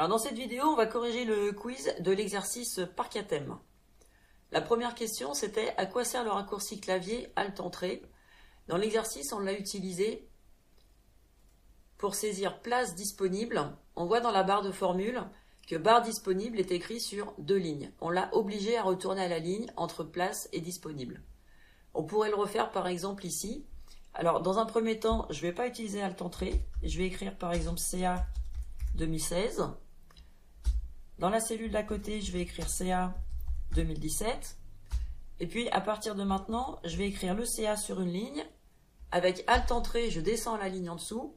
Alors dans cette vidéo, on va corriger le quiz de l'exercice parc à thème. La première question, c'était à quoi sert le raccourci clavier Alt-Entrée? Dans l'exercice, on l'a utilisé pour saisir place disponible. On voit dans la barre de formule que barre disponible est écrit sur 2 lignes. On l'a obligé à retourner à la ligne entre place et disponible. On pourrait le refaire par exemple ici. Alors dans un premier temps, je ne vais pas utiliser Alt-Entrée. Je vais écrire par exemple CA 2016. Dans la cellule d'à côté, je vais écrire CA 2017. Et puis à partir de maintenant, je vais écrire le CA sur une ligne. Avec Alt-Entrée, je descends la ligne en dessous.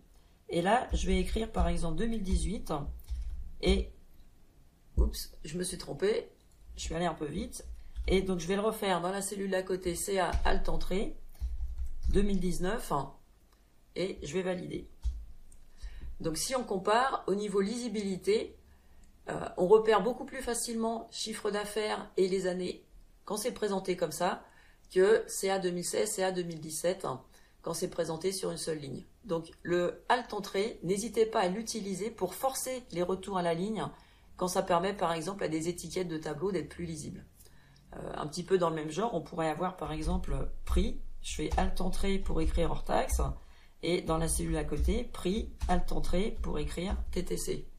Et là, je vais écrire par exemple 2018. Et, oups, je me suis trompé. Je suis allé un peu vite. Et donc je vais le refaire dans la cellule d'à côté, CA Alt-Entrée 2019. Et je vais valider. Donc si on compare, au niveau lisibilité, on repère beaucoup plus facilement chiffre d'affaires et les années quand c'est présenté comme ça que CA 2016, CA 2017 quand c'est présenté sur une seule ligne. Donc le Alt-Entrée, n'hésitez pas à l'utiliser pour forcer les retours à la ligne quand ça permet par exemple à des étiquettes de tableau d'être plus lisibles. Un petit peu dans le même genre, on pourrait avoir par exemple prix, je fais Alt-Entrée pour écrire hors taxe et dans la cellule à côté, prix, Alt-Entrée pour écrire TTC.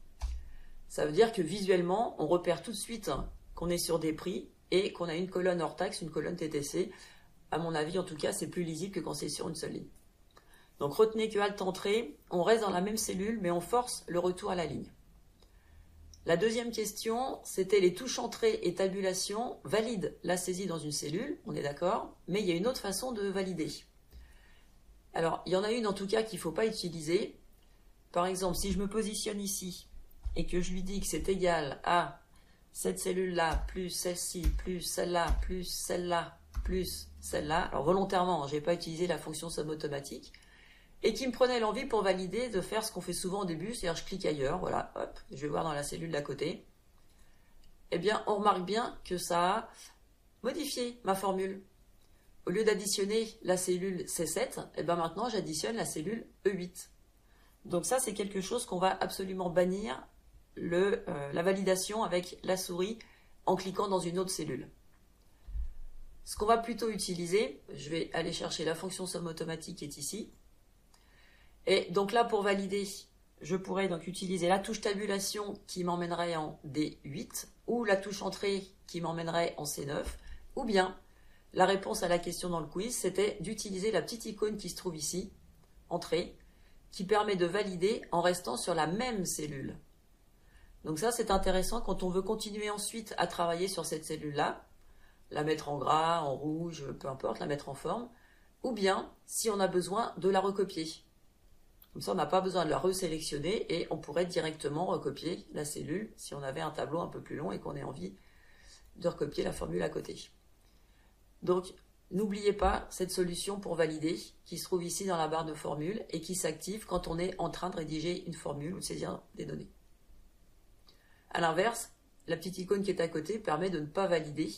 Ça veut dire que visuellement, on repère tout de suite qu'on est sur des prix et qu'on a une colonne hors taxe, une colonne TTC. À mon avis, en tout cas, c'est plus lisible que quand c'est sur une seule ligne. Donc retenez que Alt-Entrée, on reste dans la même cellule, mais on force le retour à la ligne. La deuxième question, c'était les touches entrée et tabulation valident la saisie dans une cellule, on est d'accord, mais il y a une autre façon de valider. Alors, il y en a une en tout cas qu'il ne faut pas utiliser. Par exemple, si je me positionne ici, et que je lui dis que c'est égal à cette cellule-là, plus celle-ci, plus celle-là, plus celle-là, plus celle-là, alors volontairement, je n'ai pas utilisé la fonction somme automatique, et qui me prenait l'envie pour valider de faire ce qu'on fait souvent au début, c'est-à-dire je clique ailleurs, voilà, hop, je vais voir dans la cellule d'à côté, eh bien, on remarque bien que ça a modifié ma formule. Au lieu d'additionner la cellule C7, eh bien maintenant, j'additionne la cellule E8. Donc ça, c'est quelque chose qu'on va absolument bannir, la validation avec la souris en cliquant dans une autre cellule. Ce qu'on va plutôt utiliser, je vais aller chercher la fonction somme automatique qui est ici. Et donc là, pour valider, je pourrais donc utiliser la touche tabulation qui m'emmènerait en D8 ou la touche entrée qui m'emmènerait en C9 ou bien la réponse à la question dans le quiz, c'était d'utiliser la petite icône qui se trouve ici, entrée, qui permet de valider en restant sur la même cellule. Donc ça, c'est intéressant quand on veut continuer ensuite à travailler sur cette cellule-là, la mettre en gras, en rouge, peu importe, la mettre en forme, ou bien si on a besoin de la recopier. Comme ça, on n'a pas besoin de la resélectionner et on pourrait directement recopier la cellule si on avait un tableau un peu plus long et qu'on ait envie de recopier la formule à côté. Donc, n'oubliez pas cette solution pour valider qui se trouve ici dans la barre de formule et qui s'active quand on est en train de rédiger une formule ou de saisir des données. A l'inverse, la petite icône qui est à côté permet de ne pas valider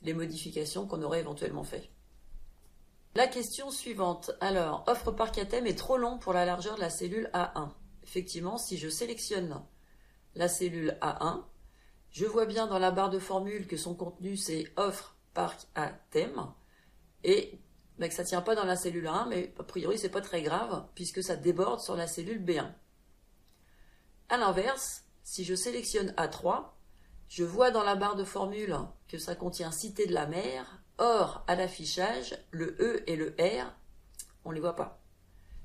les modifications qu'on aurait éventuellement faites. La question suivante. Alors, offre parc à thème est trop long pour la largeur de la cellule A1. Effectivement, si je sélectionne la cellule A1, je vois bien dans la barre de formule que son contenu c'est offre parc à thème et que ça ne tient pas dans la cellule A1, mais a priori c'est pas très grave puisque ça déborde sur la cellule B1. A l'inverse, si je sélectionne A3, je vois dans la barre de formule que ça contient cité de la mer, or à l'affichage, le E et le R, on ne les voit pas,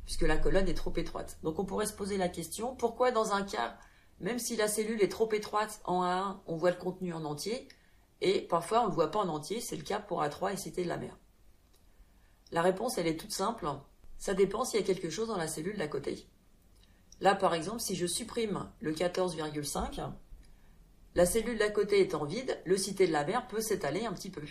puisque la colonne est trop étroite. Donc on pourrait se poser la question, pourquoi dans un cas, même si la cellule est trop étroite en A1, on voit le contenu en entier, et parfois on ne le voit pas en entier, c'est le cas pour A3 et cité de la mer. La réponse, elle est toute simple, ça dépend s'il y a quelque chose dans la cellule d'à côté. Là, par exemple, si je supprime le 14,5, la cellule d'à côté étant vide, le cité de la mer peut s'étaler un petit peu.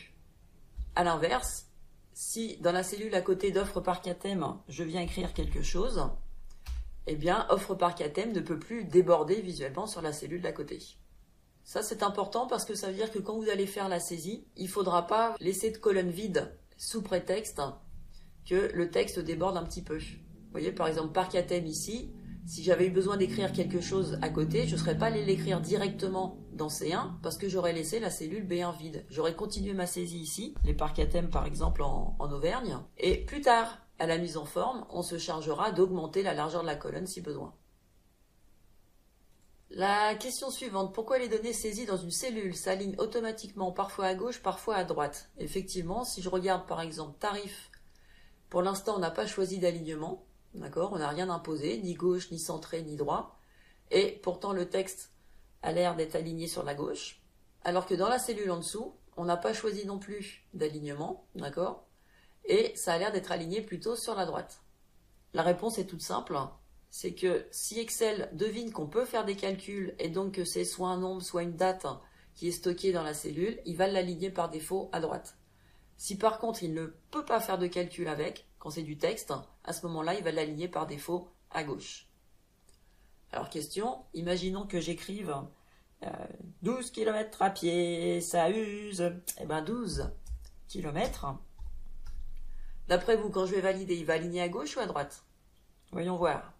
A l'inverse, si dans la cellule à côté d'offre parc à thème, je viens écrire quelque chose, eh bien, offre parc à thème ne peut plus déborder visuellement sur la cellule d'à côté. Ça, c'est important parce que ça veut dire que quand vous allez faire la saisie, il ne faudra pas laisser de colonne vide sous prétexte que le texte déborde un petit peu. Vous voyez, par exemple, parc à thème ici, Si j'avais eu besoin d'écrire quelque chose à côté, je ne serais pas allé l'écrire directement dans C1 parce que j'aurais laissé la cellule B1 vide. J'aurais continué ma saisie ici, les parcs à thème par exemple en Auvergne, et plus tard, à la mise en forme, on se chargera d'augmenter la largeur de la colonne si besoin. La question suivante, pourquoi les données saisies dans une cellule s'alignent automatiquement parfois à gauche, parfois à droite? Effectivement, si je regarde par exemple tarif, pour l'instant on n'a pas choisi d'alignement, d'accord, on n'a rien imposé, ni gauche, ni centré, ni droit, et pourtant le texte a l'air d'être aligné sur la gauche, alors que dans la cellule en dessous, on n'a pas choisi non plus d'alignement, d'accord, et ça a l'air d'être aligné plutôt sur la droite. La réponse est toute simple, c'est que si Excel devine qu'on peut faire des calculs et donc que c'est soit un nombre, soit une date qui est stockée dans la cellule, il va l'aligner par défaut à droite. Si par contre il ne peut pas faire de calcul avec, quand c'est du texte, à ce moment-là, il va l'aligner par défaut à gauche. Alors question, imaginons que j'écrive 12 km à pied, ça use. Eh bien 12 km. D'après vous, quand je vais valider, il va aligner à gauche ou à droite? Voyons voir.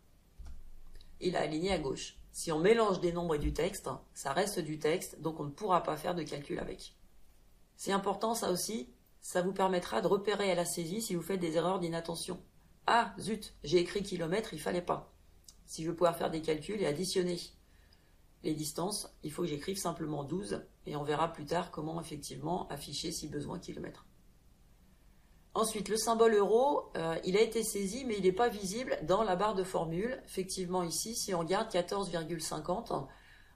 Il a aligné à gauche. Si on mélange des nombres et du texte, ça reste du texte, donc on ne pourra pas faire de calcul avec. C'est important ça aussi, ça vous permettra de repérer à la saisie si vous faites des erreurs d'inattention. Ah, zut, j'ai écrit kilomètre, il fallait pas. Si je veux pouvoir faire des calculs et additionner les distances, il faut que j'écrive simplement 12 et on verra plus tard comment effectivement afficher si besoin kilomètre. Ensuite, le symbole euro, il a été saisi mais il n'est pas visible dans la barre de formule. Effectivement ici, si on regarde 14,50,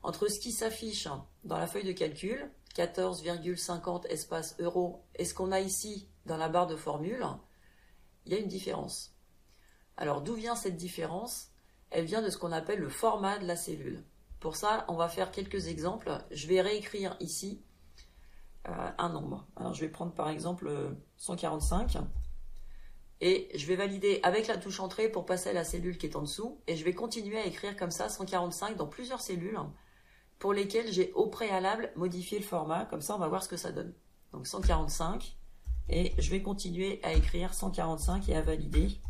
entre ce qui s'affiche dans la feuille de calcul, 14,50 espace euro, et ce qu'on a ici dans la barre de formule, il y a une différence. Alors d'où vient cette différence? Elle vient de ce qu'on appelle le format de la cellule. Pour ça, on va faire quelques exemples. Je vais réécrire ici un nombre. Alors je vais prendre par exemple 145 et je vais valider avec la touche entrée pour passer à la cellule qui est en dessous et je vais continuer à écrire comme ça 145 dans plusieurs cellules pour lesquelles j'ai au préalable modifié le format. Comme ça, on va voir ce que ça donne. Donc 145 et je vais continuer à écrire 145 et à valider.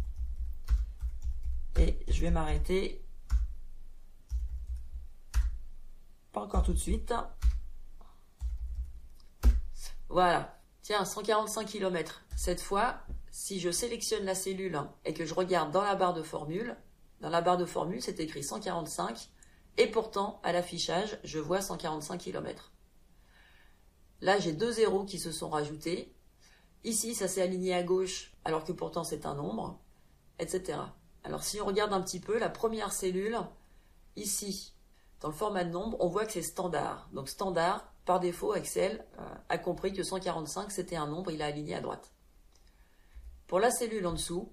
Et je vais m'arrêter. Pas encore tout de suite. Voilà. Tiens, 145 km. Cette fois, si je sélectionne la cellule et que je regarde dans la barre de formule, c'est écrit 145 et pourtant, à l'affichage, je vois 145 km. Là, j'ai deux zéros qui se sont rajoutés. Ici, ça s'est aligné à gauche alors que pourtant c'est un nombre, etc. Alors si on regarde un petit peu, la première cellule, ici, dans le format de nombre, on voit que c'est standard. Donc standard, par défaut, Excel a compris que 145 c'était un nombre, il a aligné à droite. Pour la cellule en dessous,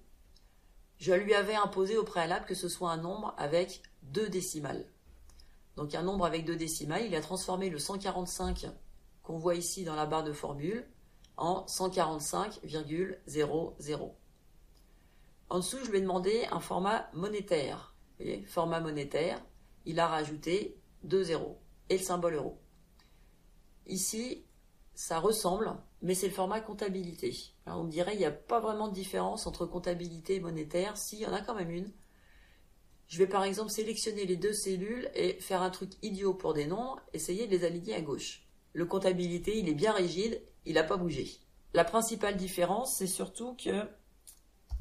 je lui avais imposé au préalable que ce soit un nombre avec 2 décimales. Donc un nombre avec 2 décimales, il a transformé le 145 qu'on voit ici dans la barre de formule en 145,00. En dessous, je lui ai demandé un format monétaire. Vous voyez, format monétaire, il a rajouté 2 zéros et le symbole euro. Ici, ça ressemble, mais c'est le format comptabilité. Alors, on dirait qu'il n'y a pas vraiment de différence entre comptabilité et monétaire. Si, il y en a quand même une. Je vais par exemple sélectionner les deux cellules et faire un truc idiot pour des nombres, essayer de les aligner à gauche. Le comptabilité, il est bien rigide, il n'a pas bougé. La principale différence, c'est surtout que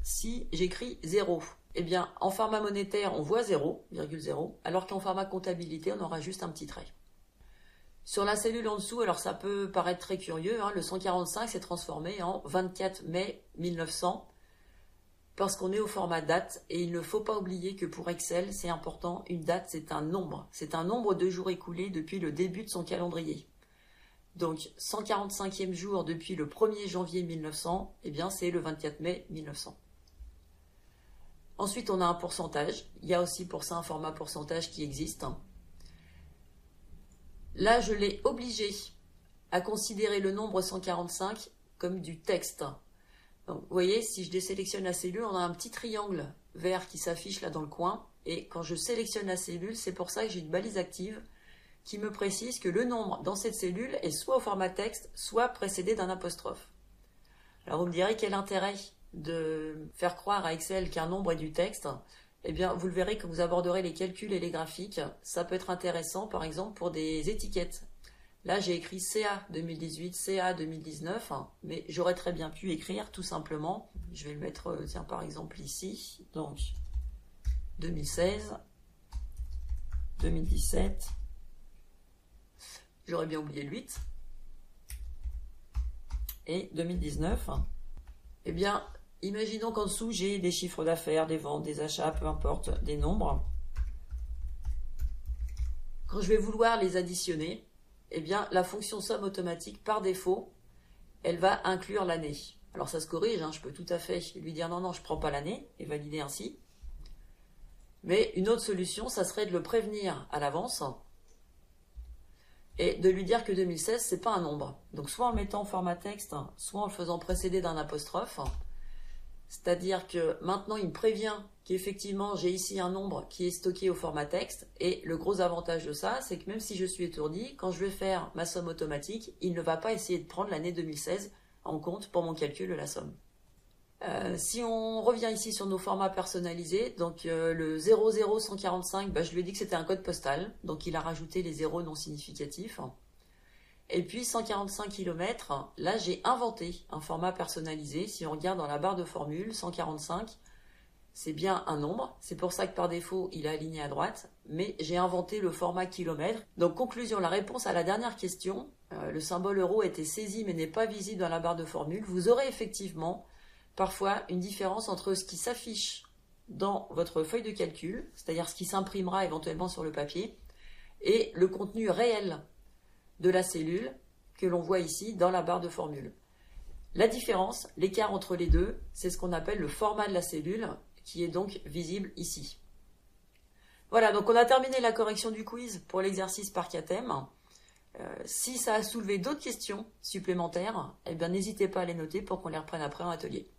si j'écris 0, eh bien, en format monétaire, on voit 0,0, alors qu'en format comptabilité, on aura juste un petit trait. Sur la cellule en dessous, alors ça peut paraître très curieux, le 145 s'est transformé en 24 mai 1900, parce qu'on est au format date, et il ne faut pas oublier que pour Excel, c'est important, une date, c'est un nombre. C'est un nombre de jours écoulés depuis le début de son calendrier. Donc, 145e jour depuis le 1er janvier 1900, eh bien, c'est le 24 mai 1900. Ensuite, on a un pourcentage. Il y a aussi pour ça un format pourcentage qui existe. Là, je l'ai obligé à considérer le nombre 145 comme du texte. Donc, vous voyez, si je désélectionne la cellule, on a un petit triangle vert qui s'affiche là dans le coin. Et quand je sélectionne la cellule, c'est pour ça que j'ai une balise active qui me précise que le nombre dans cette cellule est soit au format texte, soit précédé d'un apostrophe. Alors, vous me direz quel intérêt de faire croire à Excel qu'un nombre est du texte. eh bien, vous le verrez quand vous aborderez les calculs et les graphiques, ça peut être intéressant, par exemple, pour des étiquettes. Là, j'ai écrit CA 2018, CA 2019, mais j'aurais très bien pu écrire tout simplement, je vais le mettre, tiens, par exemple ici, donc 2016, 2017, j'aurais bien oublié le 8, et 2019, eh bien, imaginons qu'en dessous, j'ai des chiffres d'affaires, des ventes, des achats, peu importe, des nombres. Quand je vais vouloir les additionner, eh bien, la fonction somme automatique, par défaut, elle va inclure l'année. Alors ça se corrige, je peux tout à fait lui dire non, je ne prends pas l'année, et valider ainsi. Mais une autre solution, ça serait de le prévenir à l'avance et de lui dire que 2016, c'est pas un nombre. Donc soit en le mettant en format texte, soit en le faisant précéder d'un apostrophe. C'est-à-dire que maintenant, il me prévient qu'effectivement, j'ai ici un nombre qui est stocké au format texte. Et le gros avantage de ça, c'est que même si je suis étourdi, quand je vais faire ma somme automatique, il ne va pas essayer de prendre l'année 2016 en compte pour mon calcul de la somme. Si on revient ici sur nos formats personnalisés, donc le 00145, je lui ai dit que c'était un code postal, donc il a rajouté les zéros non significatifs. Et puis 145 km, là j'ai inventé un format personnalisé. Si on regarde dans la barre de formule, 145, c'est bien un nombre. C'est pour ça que par défaut, il est aligné à droite. Mais j'ai inventé le format kilomètre. Donc conclusion, la réponse à la dernière question, le symbole euro était saisi mais n'est pas visible dans la barre de formule. Vous aurez effectivement parfois une différence entre ce qui s'affiche dans votre feuille de calcul, c'est-à-dire ce qui s'imprimera éventuellement sur le papier, et le contenu réel de la cellule que l'on voit ici dans la barre de formule. La différence, l'écart entre les deux, c'est ce qu'on appelle le format de la cellule, qui est donc visible ici. Voilà, donc on a terminé la correction du quiz pour l'exercice par cas thème. Si ça a soulevé d'autres questions supplémentaires, eh bien n'hésitez pas à les noter pour qu'on les reprenne après en atelier.